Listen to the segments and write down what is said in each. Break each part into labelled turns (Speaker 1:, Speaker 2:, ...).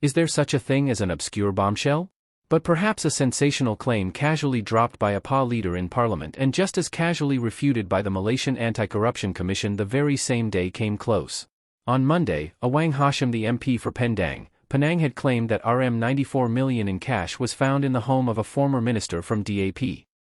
Speaker 1: Is there such a thing as an obscure bombshell? But perhaps a sensational claim casually dropped by a PA leader in parliament and just as casually refuted by the Malaysian Anti-Corruption Commission the very same day came close. On Monday, Awang Hashim, the MP for Penang had claimed that RM94 million in cash was found in the home of a former minister from DAP.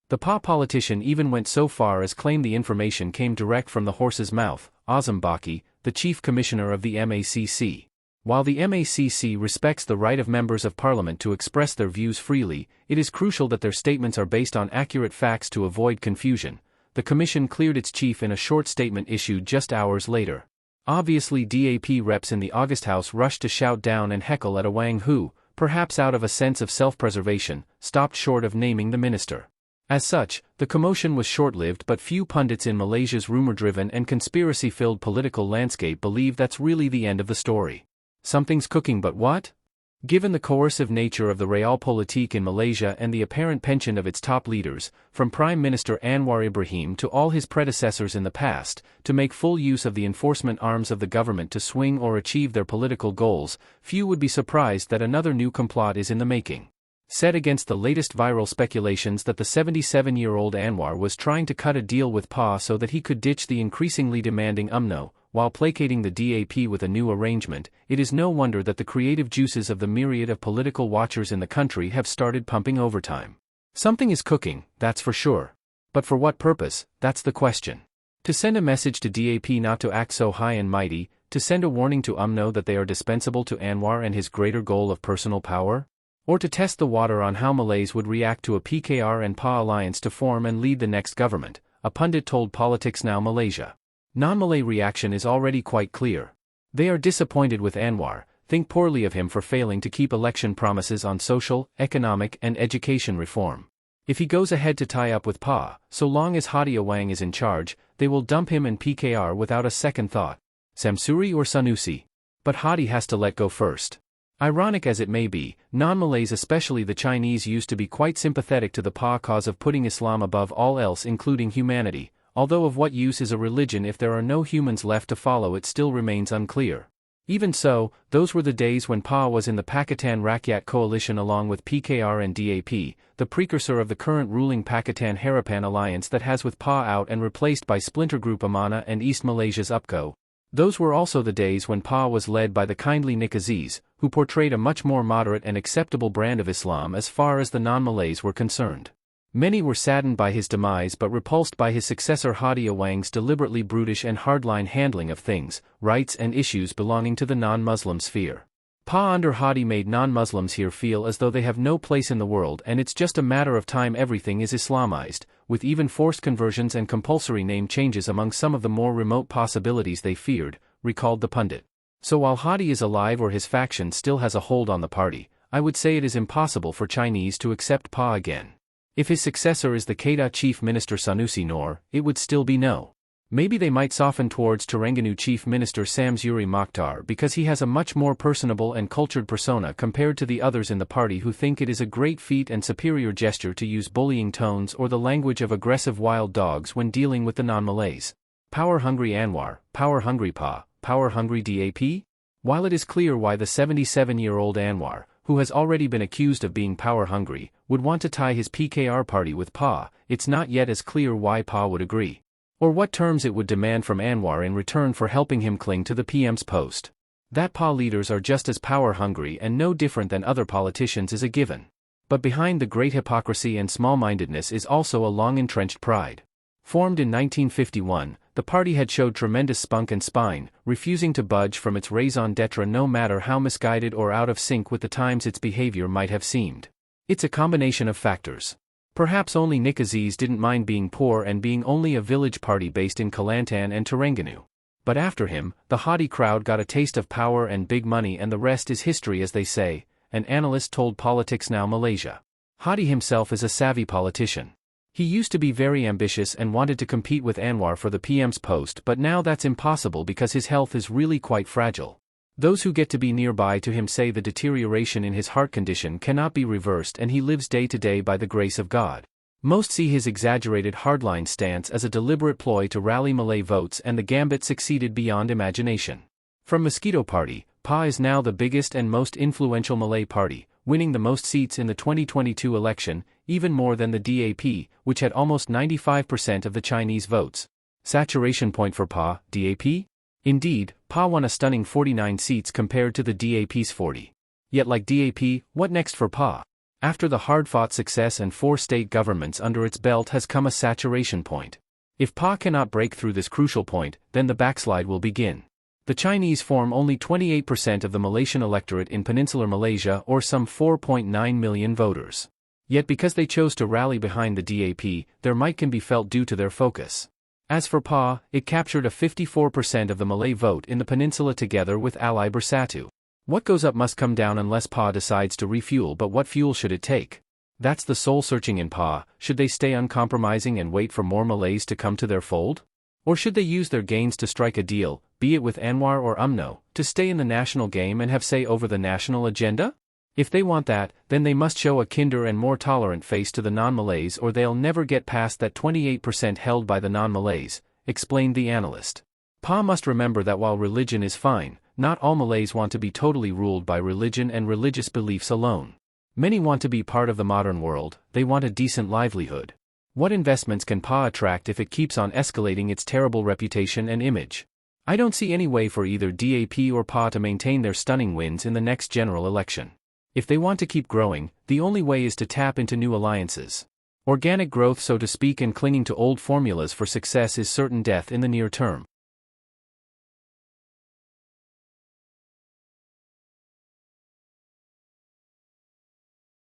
Speaker 1: The PA politician even went so far as claim the information came direct from the horse's mouth, Azam Baki, the chief commissioner of the MACC. While the MACC respects the right of members of parliament to express their views freely, it is crucial that their statements are based on accurate facts to avoid confusion. The commission cleared its chief in a short statement issued just hours later. Obviously, DAP reps in the August House rushed to shout down and heckle at Awang, who, perhaps out of a sense of self-preservation, stopped short of naming the minister. As such, the commotion was short-lived, but few pundits in Malaysia's rumor-driven and conspiracy-filled political landscape believe that's really the end of the story. Something's cooking, but what? Given the coercive nature of the realpolitik in Malaysia and the apparent penchant of its top leaders, from Prime Minister Anwar Ibrahim to all his predecessors in the past, to make full use of the enforcement arms of the government to swing or achieve their political goals, few would be surprised that another new complot is in the making. Set against the latest viral speculations that the 77-year-old Anwar was trying to cut a deal with PA so that he could ditch the increasingly demanding UMNO, while placating the DAP with a new arrangement, it is no wonder that the creative juices of the myriad of political watchers in the country have started pumping overtime. Something is cooking, that's for sure. But for what purpose, that's the question. To send a message to DAP not to act so high and mighty, to send a warning to UMNO that they are dispensable to Anwar and his greater goal of personal power? Or to test the water on how Malays would react to a PKR and PA alliance to form and lead the next government, a pundit told PoliticsNow Malaysia. Non-Malay reaction is already quite clear. They are disappointed with Anwar, think poorly of him for failing to keep election promises on social, economic and education reform. If he goes ahead to tie up with PA, so long as Hadi Awang is in charge, they will dump him and PKR without a second thought. Samsuri or Sanusi? But Hadi has to let go first. Ironic as it may be, non-Malays, especially the Chinese, used to be quite sympathetic to the PA cause of putting Islam above all else, including humanity. Although of what use is a religion if there are no humans left to follow it still remains unclear. Even so, those were the days when PA was in the Pakatan Rakyat coalition along with PKR and DAP, the precursor of the current ruling Pakatan Harapan alliance that has with PA out and replaced by splinter group Amanah and East Malaysia's UPCO. Those were also the days when PA was led by the kindly Nik Aziz, who portrayed a much more moderate and acceptable brand of Islam as far as the non-Malays were concerned. Many were saddened by his demise but repulsed by his successor Hadi Awang's deliberately brutish and hardline handling of things, rights and issues belonging to the non-Muslim sphere. PA under Hadi made non-Muslims here feel as though they have no place in the world, and it's just a matter of time everything is Islamized, with even forced conversions and compulsory name changes among some of the more remote possibilities they feared, recalled the pundit. So while Hadi is alive or his faction still has a hold on the party, I would say it is impossible for Chinese to accept PA again. If his successor is the Kedah Chief Minister Sanusi Nor, it would still be no. Maybe they might soften towards Terengganu Chief Minister Samsuri Mokhtar because he has a much more personable and cultured persona compared to the others in the party who think it is a great feat and superior gesture to use bullying tones or the language of aggressive wild dogs when dealing with the non-Malays. Power-hungry Anwar, power-hungry PA, power-hungry DAP? While it is clear why the 77-year-old Anwar, who has already been accused of being power-hungry, would want to tie his PKR party with PA, it's not yet as clear why PA would agree. Or what terms it would demand from Anwar in return for helping him cling to the PM's post. That PA leaders are just as power-hungry and no different than other politicians is a given. But behind the great hypocrisy and small-mindedness is also a long-entrenched pride. Formed in 1951, the party had showed tremendous spunk and spine, refusing to budge from its raison d'etre no matter how misguided or out of sync with the times its behavior might have seemed. It's a combination of factors. Perhaps only Nik Aziz didn't mind being poor and being only a village party based in Kelantan and Terengganu. But after him, the Hadi crowd got a taste of power and big money, and the rest is history, as they say, an analyst told PoliticsNow Malaysia. Hadi himself is a savvy politician. He used to be very ambitious and wanted to compete with Anwar for the PM's post, but now that's impossible because his health is really quite fragile. Those who get to be nearby to him say the deterioration in his heart condition cannot be reversed and he lives day to day by the grace of God. Most see his exaggerated hardline stance as a deliberate ploy to rally Malay votes, and the gambit succeeded beyond imagination. From Mosquito Party, PA is now the biggest and most influential Malay party, winning the most seats in the 2022 election, even more than the DAP, which had almost 95% of the Chinese votes. Saturation point for PA, DAP? Indeed, PA won a stunning 49 seats compared to the DAP's 40. Yet like DAP, what next for PA? After the hard-fought success and 4 state governments under its belt has come a saturation point. If PA cannot break through this crucial point, then the backslide will begin. The Chinese form only 28% of the Malaysian electorate in peninsular Malaysia, or some 4.9 million voters. Yet because they chose to rally behind the DAP, their might can be felt due to their focus. As for PA, it captured a 54% of the Malay vote in the peninsula together with ally Bersatu. What goes up must come down unless PA decides to refuel, but what fuel should it take? That's the soul searching in PA. Should they stay uncompromising and wait for more Malays to come to their fold? Or should they use their gains to strike a deal, be it with Anwar or UMNO, to stay in the national game and have say over the national agenda? If they want that, then they must show a kinder and more tolerant face to the non-Malays, or they'll never get past that 28% held by the non-Malays, explained the analyst. PA must remember that while religion is fine, not all Malays want to be totally ruled by religion and religious beliefs alone. Many want to be part of the modern world, they want a decent livelihood. What investments can PA attract if it keeps on escalating its terrible reputation and image? I don't see any way for either DAP or PA to maintain their stunning wins in the next general election. If they want to keep growing, the only way is to tap into new alliances. Organic growth, so to speak, and clinging to old formulas for success is certain death in the near term.